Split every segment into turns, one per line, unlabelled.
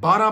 12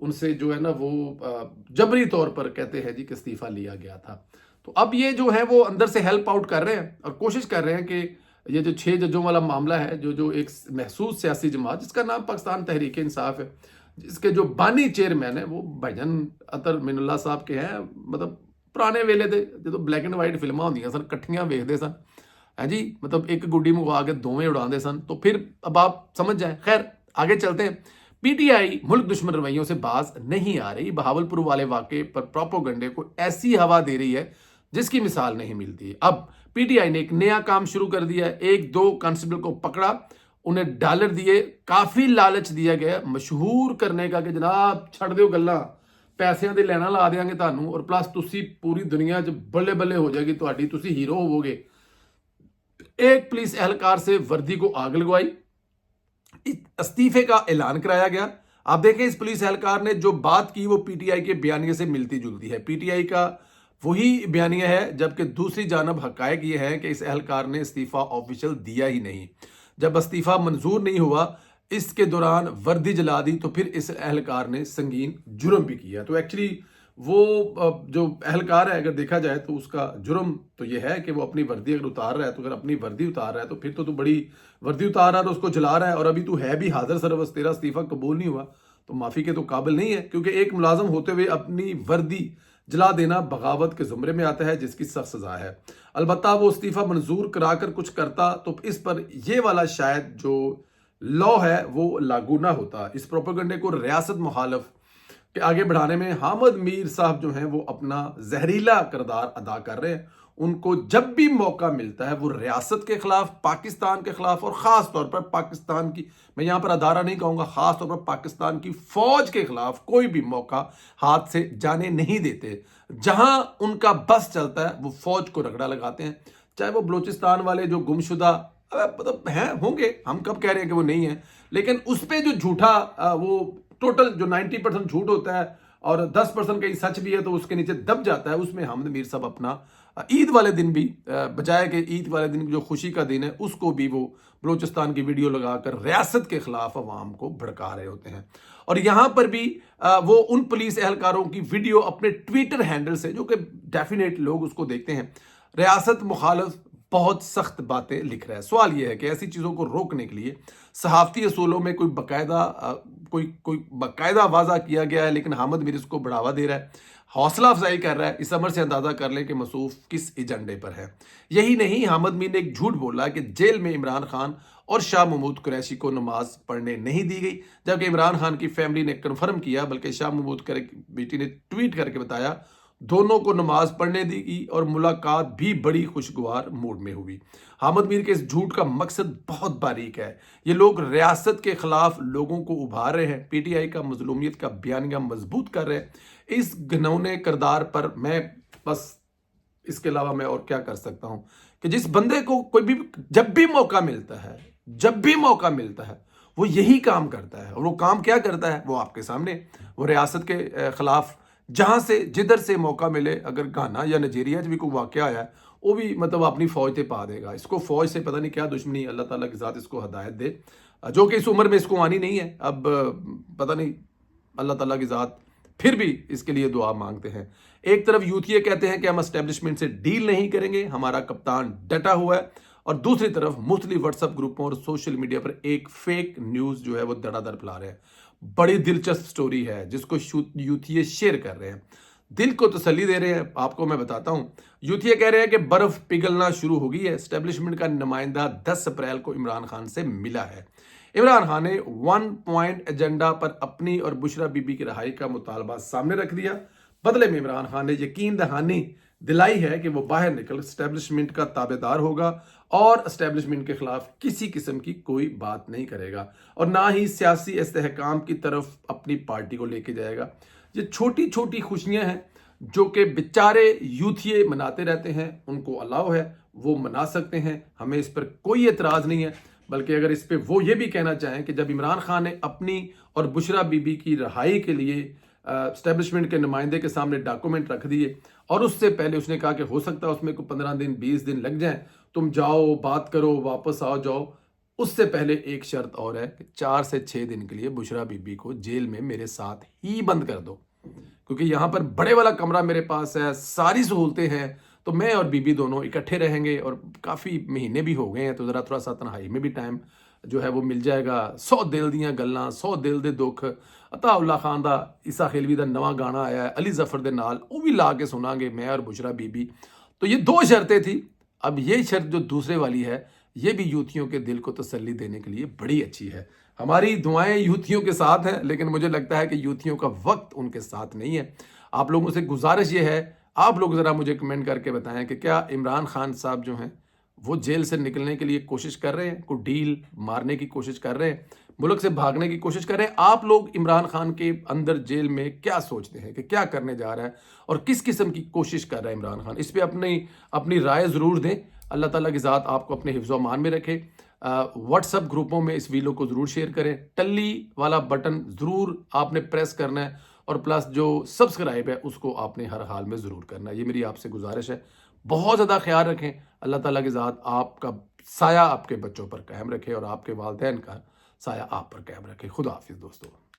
ان سے جو ہے نا وہ جبری طور پر کہتے ہیں جی کہ استعفیٰ لیا گیا تھا. تو اب یہ جو ہے وہ اندر سے ہیلپ آؤٹ کر رہے ہیں اور کوشش کر رہے ہیں کہ یہ جو 6 ججوں والا معاملہ ہے، جو ایک محسوس سیاسی جماعت جس کا نام پاکستان تحریک انصاف ہے، جس کے جو بانی چیئرمین ہیں وہ بھائی جان اطہر من اللہ صاحب کے ہیں. مطلب پرانے ویلے دے جو بلیک اینڈ وائٹ فلماں ہوندیاں سن کٹھیاں ویکھدے سن ہاں جی، مطلب ایک گڈی منگوا کے دوویں اڑاندے سن. تو پھر اب آپ سمجھ جائیں. خیر آگے چلتے ہیں. پی ٹی آئی ملک دشمن رویوں سے باز نہیں آ رہی. بہاولپور والے واقعے پر پروپوگنڈے کو ایسی ہوا دے رہی ہے جس کی مثال نہیں ملتی. اب پی ٹی آئی نے ایک نیا کام شروع کر دیا ہے. 1-2 کانسٹیبل کو پکڑا، انہیں ڈالر دیے، کافی لالچ دیا گیا مشہور کرنے کا کہ جناب چھڑ دیو گلاں، پیسیاں دے لینا لا دیاں گے تانوں، اور پلس تسی پوری دنیا 'ਚ بلے بلے ہو جائے گی تہاڈی، تسی ہیرو ہوو گے. ایک پولیس اہلکار سے وردی کو آگ لگوائی، استعفے کا اعلان کرایا گیا. آپ دیکھیں اس پولیس اہلکار نے جو بات کی وہ پی ٹی آئی کے بیانیے سے ملتی جلتی ہے. پی ٹی آئی کا وہی بیانیہ ہے، جبکہ دوسری جانب حقائق یہ ہے کہ اس اہلکار نے استعفیٰ آفیشل دیا ہی نہیں. جب استعفیٰ منظور نہیں ہوا، اس کے دوران وردی جلا دی، تو پھر اس اہلکار نے سنگین جرم بھی کیا. تو ایکچولی وہ جو اہلکار ہے اگر دیکھا جائے تو اس کا جرم تو یہ ہے کہ وہ اپنی وردی اگر اتار رہا ہے، تو اگر اپنی وردی اتار رہا ہے تو پھر تو بڑی وردی اتار رہا ہے اور اس کو جلا رہا ہے، اور ابھی تو ہے بھی حاضر سروس، تیرا استعفیٰ قبول نہیں ہوا تو معافی کے تو قابل نہیں ہے. کیونکہ ایک ملازم ہوتے ہوئے اپنی وردی جلا دینا بغاوت کے زمرے میں آتا ہے، جس کی سخت سزا ہے. البتہ وہ استعفیٰ منظور کرا کر کچھ کرتا تو اس پر یہ والا شاید جو لا ہے وہ لاگو نہ ہوتا. اس پروپیگنڈے کو ریاست مخالف کہ آگے بڑھانے میں حامد میر صاحب جو ہیں وہ اپنا زہریلا کردار ادا کر رہے ہیں. ان کو جب بھی موقع ملتا ہے وہ ریاست کے خلاف، پاکستان کے خلاف، اور خاص طور پر پاکستان کی، میں یہاں پر ادارہ نہیں کہوں گا، خاص طور پر پاکستان کی فوج کے خلاف کوئی بھی موقع ہاتھ سے جانے نہیں دیتے. جہاں ان کا بس چلتا ہے وہ فوج کو رگڑا لگاتے ہیں. چاہے وہ بلوچستان والے جو گمشدہ مطلب ہیں ہوں گے، ہم کب کہہ رہے ہیں کہ وہ نہیں ہیں، لیکن اس پہ جو جھوٹا وہ ٹوٹل جو 90% جھوٹ ہوتا ہے اور 10% کہیں سچ بھی ہے تو اس کے نیچے دب جاتا ہے، اس میں حامد میر صاحب اپنا عید والے دن بھی بجائے کہ عید والے دن جو خوشی کا دن ہے اس کو بھی وہ بلوچستان کی ویڈیو لگا کر ریاست کے خلاف عوام کو بھڑکا رہے ہوتے ہیں. اور یہاں پر بھی وہ ان پولیس اہلکاروں کی ویڈیو اپنے ٹویٹر ہینڈل سے، جو کہ ڈیفینیٹ لوگ اس کو دیکھتے ہیں، ریاست مخالف بہت سخت باتیں لکھ رہا ہے. سوال یہ ہے کہ ایسی چیزوں کو روکنے کے لیے صحافتی اصولوں میں کوئی باقاعدہ واضح کیا گیا ہے، لیکن حامد میر اس کو بڑھاوا دے رہا ہے، حوصلہ افزائی کر رہا ہے. اس عمر سے اندازہ کر لیں کہ مصروف کس ایجنڈے پر ہے. یہی نہیں، حامد میر نے ایک جھوٹ بولا کہ جیل میں عمران خان اور شاہ محمود قریشی کو نماز پڑھنے نہیں دی گئی، جبکہ عمران خان کی فیملی نے کنفرم کیا، بلکہ شاہ محمود بیٹی نے ٹویٹ کر کے بتایا دونوں کو نماز پڑھنے دی گئی اور ملاقات بھی بڑی خوشگوار موڈ میں ہوئی. حامد میر کے اس جھوٹ کا مقصد بہت باریک ہے. یہ لوگ ریاست کے خلاف لوگوں کو ابھار رہے ہیں، پی ٹی آئی کا مظلومیت کا بیانیہ مضبوط کر رہے ہیں. اس گھنونے کردار پر میں بس اس کے علاوہ میں اور کیا کر سکتا ہوں کہ جس بندے کو کوئی بھی جب بھی موقع ملتا ہے وہ یہی کام کرتا ہے. اور وہ کام کیا کرتا ہے وہ آپ کے سامنے، وہ ریاست کے خلاف جہاں سے جدھر سے موقع ملے، اگر گانا یا نائجیریا بھی کوئی واقعہ آیا ہے وہ بھی مطلب اپنی فوج تے پا دے گا. اس کو فوج سے پتہ نہیں کیا دشمنی، اللہ تعالیٰ کی ذات اس کو ہدایت دے، جو کہ اس عمر میں اس کو آنی نہیں ہے. اب پتہ نہیں، اللہ تعالیٰ کی ذات، پھر بھی اس کے لیے دعا مانگتے ہیں. ایک طرف یوتھیے کہتے ہیں کہ ہم اسٹیبلشمنٹ سے ڈیل نہیں کریں گے، ہمارا کپتان ڈٹا ہوا ہے، اور دوسری طرف مختلف واٹس ایپ گروپوں اور سوشل میڈیا پر ایک فیک نیوز جو ہے وہ دڑا دڑ پھیلا رہے ہیں. بڑی دلچسپ سٹوری ہے جس کو یوتھیے شیئر کر رہے ہیں، دل کو تسلی دے رہے ہیں. آپ کو میں بتاتا ہوں، یوتھیے کہہ رہے ہیں کہ برف پگھلنا شروع ہو گئی ہے. اسٹیبلشمنٹ کا نمائندہ 10 اپریل کو عمران خان سے ملا ہے. عمران خان نے 1 پوائنٹ ایجنڈا پر اپنی اور بشرا بی بی کی رہائی کا مطالبہ سامنے رکھ دیا. بدلے میں عمران خان نے یقین دہانی دلائی ہے کہ وہ باہر نکل اسٹیبلشمنٹ کا تابع دار ہوگا اور اسٹیبلشمنٹ کے خلاف کسی قسم کی کوئی بات نہیں کرے گا، اور نہ ہی سیاسی استحکام کی طرف اپنی پارٹی کو لے کے جائے گا. یہ چھوٹی چھوٹی خوشیاں ہیں جو کہ بیچارے یوتھیے مناتے رہتے ہیں، ان کو الاؤ ہے، وہ منا سکتے ہیں، ہمیں اس پر کوئی اعتراض نہیں ہے. بلکہ اگر اس پہ وہ یہ بھی کہنا چاہیں کہ جب عمران خان نے اپنی اور بشرا بی بی کی رہائی کے لیے اسٹیبلشمنٹ کے نمائندے کے سامنے ڈاکومنٹ رکھ دیے، اور اس سے پہلے اس نے کہا کہ ہو سکتا ہے اس میں کوئی 15 دن 20 دن لگ جائیں، تم جاؤ بات کرو واپس آؤ جاؤ، اس سے پہلے ایک شرط اور ہے کہ 4 سے 6 دن کے لیے بشرا بی بی کو جیل میں میرے ساتھ ہی بند کر دو، کیونکہ یہاں پر بڑے والا کمرہ میرے پاس ہے، ساری سہولتیں ہیں، تو میں اور بی بی دونوں اکٹھے رہیں گے، اور کافی مہینے بھی ہو گئے ہیں، تو ذرا تھوڑا سا تنہائی میں بھی ٹائم جو ہے وہ مل جائے گا۔ 100 دل دیاں گلاں، 100 دل دے دکھ، عطا اللہ خان دا عیسیٰ خیلوی دا نواں گانا آیا ہے علی ظفر دے نال، وہ بھی لا کے سناں گے میں اور بشرا بی بی۔ تو یہ 2 شرطیں تھی۔ اب یہ شرط جو دوسرے والی ہے، یہ بھی یوتھیوں کے دل کو تسلی دینے کے لیے بڑی اچھی ہے۔ ہماری دعائیں یوتھیوں کے ساتھ ہیں، لیکن مجھے لگتا ہے کہ یوتھیوں کا وقت ان کے ساتھ نہیں ہے۔ آپ لوگوں سے گزارش یہ ہے، آپ لوگ ذرا مجھے کمنٹ کر کے بتائیں کہ کیا عمران خان صاحب جو ہیں وہ جیل سے نکلنے کے لیے کوشش کر رہے ہیں، کوئی ڈیل مارنے کی کوشش کر رہے ہیں، ملک سے بھاگنے کی کوشش کر رہے ہیں؟ آپ لوگ عمران خان کے اندر جیل میں کیا سوچتے ہیں کہ کیا کرنے جا رہا ہے اور کس قسم کی کوشش کر رہا ہے عمران خان؟ اس پہ اپنی رائے ضرور دیں۔ اللہ تعالیٰ کی ذات آپ کو اپنے حفظ و امان میں رکھے۔ واٹس اپ گروپوں میں اس ویڈیو کو ضرور شیئر کریں، ٹلی والا بٹن ضرور آپ نے پریس کرنا ہے، اور پلس جو سبسکرائب ہے اس کو آپ نے ہر حال میں ضرور کرنا ہے۔ یہ میری آپ سے گزارش ہے۔ بہت زیادہ خیال رکھیں۔ اللہ تعالیٰ کی ذات آپ کا سایہ آپ کے بچوں پر قائم رکھے، اور آپ کے والدین کا سایہ آپ پر قائم رکھے۔ خدا حافظ دوستو۔